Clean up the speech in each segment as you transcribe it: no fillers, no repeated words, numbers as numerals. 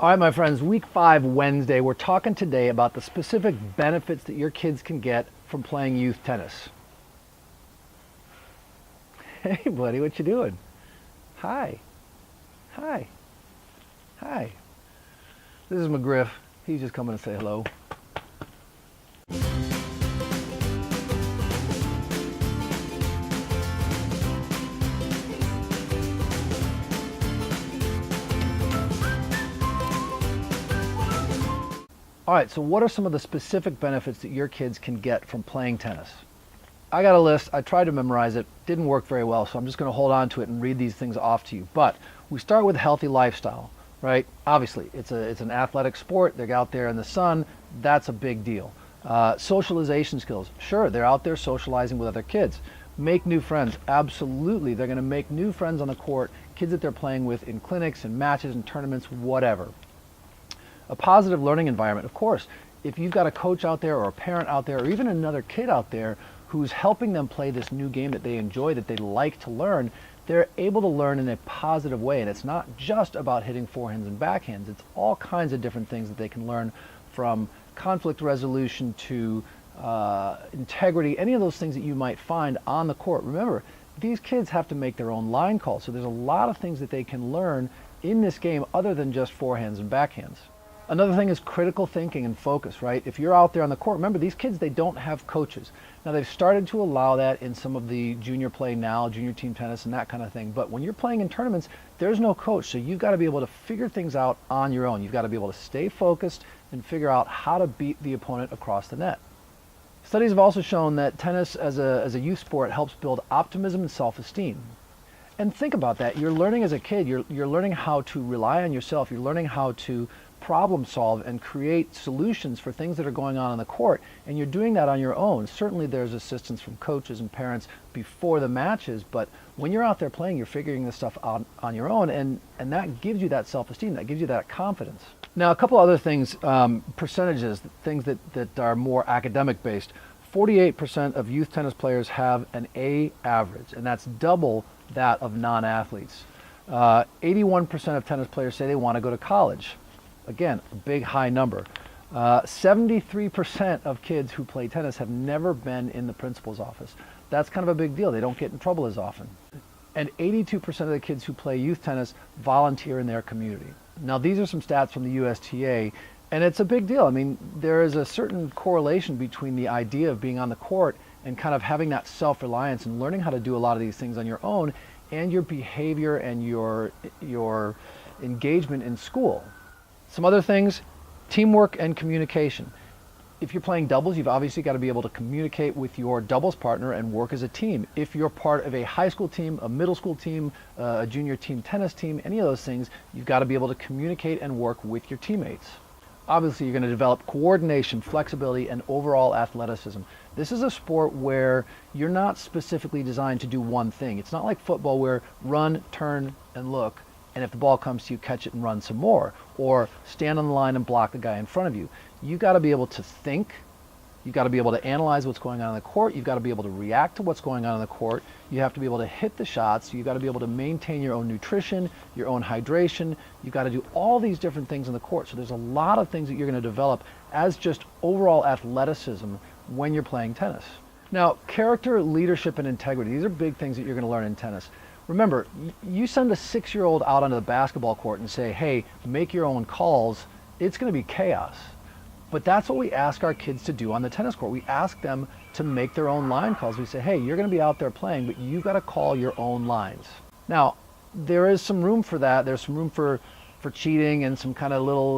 All right, my friends, week 5, Wednesday, we're talking today about the specific benefits that your kids can get from playing youth tennis. Hey, buddy, what you doing? Hi. Hi. Hi. This is McGriff. He's just coming to say hello. All right, so what are some of the specific benefits that your kids can get from playing tennis? I got a list. I tried to memorize it. Didn't work very well, so I'm just going to hold on to it and read these things off to you. But we start with healthy lifestyle, right? Obviously, it's an athletic sport. They're out there in the sun. That's a big deal. Socialization skills. Sure, they're out there socializing with other kids. Make new friends. Absolutely. They're going to make new friends on the court, kids that they're playing with in clinics and matches and tournaments, whatever. A positive learning environment, of course. If you've got a coach out there or a parent out there or even another kid out there who's helping them play this new game that they enjoy, that they like to learn, they're able to learn in a positive way. And it's not just about hitting forehands and backhands. It's all kinds of different things that they can learn, from conflict resolution to integrity, any of those things that you might find on the court. Remember, these kids have to make their own line calls, so there's a lot of things that they can learn in this game other than just forehands and backhands. Another thing is critical thinking and focus, right? If you're out there on the court, remember, these kids, they don't have coaches. Now, they've started to allow that in some of the junior play now, junior team tennis and that kind of thing. But when you're playing in tournaments, there's no coach. So you've got to be able to figure things out on your own. You've got to be able to stay focused and figure out how to beat the opponent across the net. Studies have also shown that tennis as a youth sport helps build optimism and self-esteem. And think about that. You're learning as a kid, you're learning how to rely on yourself. You're learning how to problem solve and create solutions for things that are going on the court, and you're doing that on your own. Certainly there's assistance from coaches and parents before the matches, but when you're out there playing, you're figuring this stuff out on your own, and that gives you that self-esteem, that gives you that confidence. Now, a couple other things, percentages, things that are more academic based. 48% of youth tennis players have an A average, and that's double that of non-athletes. 81% of tennis players say they want to go to college. Again, a big high number. 73% of kids who play tennis have never been in the principal's office. That's kind of a big deal. They don't get in trouble as often. And 82% of the kids who play youth tennis volunteer in their community. Now, these are some stats from the USTA, and it's a big deal. I mean, there is a certain correlation between the idea of being on the court and kind of having that self-reliance and learning how to do a lot of these things on your own, and your behavior and your engagement in school. Some other things, teamwork and communication. If you're playing doubles, you've obviously got to be able to communicate with your doubles partner and work as a team. If you're part of a high school team, a middle school team, a junior team tennis team, any of those things, you've got to be able to communicate and work with your teammates. Obviously, you're going to develop coordination, flexibility, and overall athleticism. This is a sport where you're not specifically designed to do one thing. It's not like football where run, turn, and look, and if the ball comes to you, catch it and run some more, or stand on the line and block the guy in front of you. You've got to be able to think. You've got to be able to analyze what's going on in the court. You've got to be able to react to what's going on in the court. You have to be able to hit the shots. You've got to be able to maintain your own nutrition, your own hydration. You've got to do all these different things in the court. So there's a lot of things that you're going to develop as just overall athleticism when you're playing tennis. Now, character, leadership, and integrity. These are big things that you're going to learn in tennis. Remember, you send a 6-year-old out onto the basketball court and say, hey, make your own calls, it's going to be chaos. But that's what we ask our kids to do on the tennis court. We ask them to make their own line calls. We say, hey, you're going to be out there playing, but you've got to call your own lines. Now, there is some room for that. There's some room for cheating and some kind of little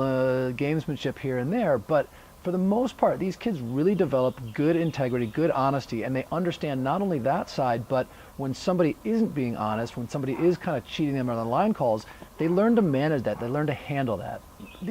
gamesmanship here and there, but for the most part, these kids really develop good integrity, good honesty, and they understand not only that side, but when somebody isn't being honest, when somebody is kind of cheating them on the line calls, they learn to manage that. They learn to handle that.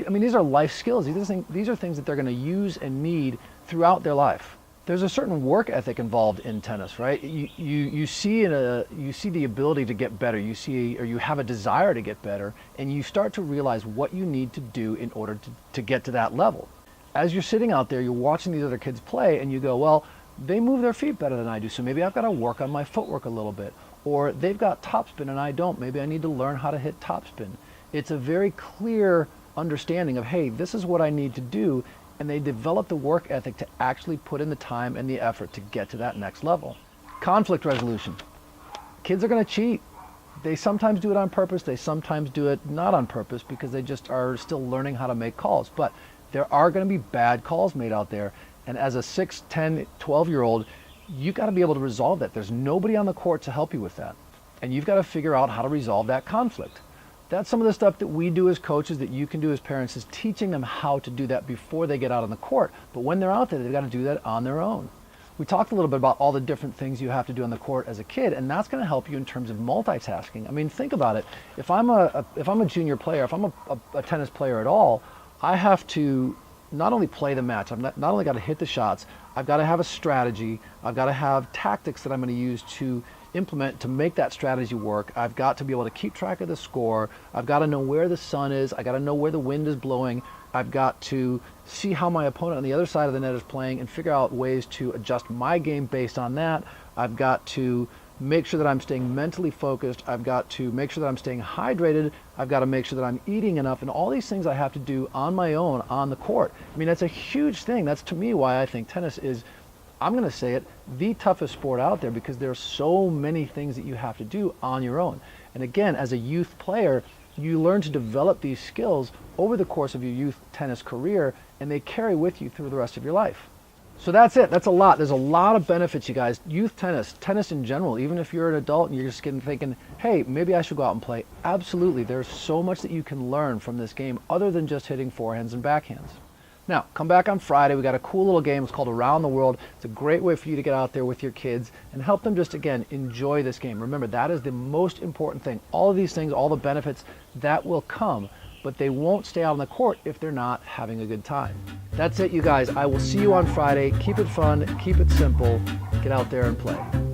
I mean, these are life skills. These are things that they're going to use and need throughout their life. There's a certain work ethic involved in tennis, right? You see the ability to get better. You have a desire to get better, and you start to realize what you need to do in order to get to that level. As you're sitting out there, you're watching these other kids play, and you go, well, they move their feet better than I do, so maybe I've got to work on my footwork a little bit. Or they've got topspin and I don't. Maybe I need to learn how to hit topspin. It's a very clear understanding of, hey, this is what I need to do, and they develop the work ethic to actually put in the time and the effort to get to that next level. Conflict resolution. Kids are going to cheat. They sometimes do it on purpose. They sometimes do it not on purpose because they just are still learning how to make calls. But there are going to be bad calls made out there. And as a 6, 10, 12-year-old, you got to be able to resolve that. There's nobody on the court to help you with that. And you've got to figure out how to resolve that conflict. That's some of the stuff that we do as coaches, that you can do as parents, is teaching them how to do that before they get out on the court. But when they're out there, they've got to do that on their own. We talked a little bit about all the different things you have to do on the court as a kid, and that's going to help you in terms of multitasking. I mean, think about it. If I'm a junior player, if I'm a tennis player at all, I have to not only play the match, I've not only got to hit the shots, I've got to have a strategy, I've got to have tactics that I'm going to use to implement to make that strategy work. I've got to be able to keep track of the score. I've got to know where the sun is. I've got to know where the wind is blowing. I've got to see how my opponent on the other side of the net is playing and figure out ways to adjust my game based on that. I've got to make sure that I'm staying mentally focused. I've got to make sure that I'm staying hydrated. I've got to make sure that I'm eating enough, and all these things I have to do on my own on the court. I mean, that's a huge thing. That's, to me, why I think tennis is, I'm going to say it, the toughest sport out there, because there are so many things that you have to do on your own. And again, as a youth player, you learn to develop these skills over the course of your youth tennis career, and they carry with you through the rest of your life. So that's it. That's a lot. There's a lot of benefits, you guys. Youth tennis, tennis in general, even if you're an adult and you're just thinking, hey, maybe I should go out and play. Absolutely. There's so much that you can learn from this game other than just hitting forehands and backhands. Now, come back on Friday. We got a cool little game. It's called Around the World. It's a great way for you to get out there with your kids and help them just, again, enjoy this game. Remember, that is the most important thing. All of these things, all the benefits, that will come, but they won't stay out on the court if they're not having a good time. That's it, you guys. I will see you on Friday. Keep it fun. Keep it simple. Get out there and play.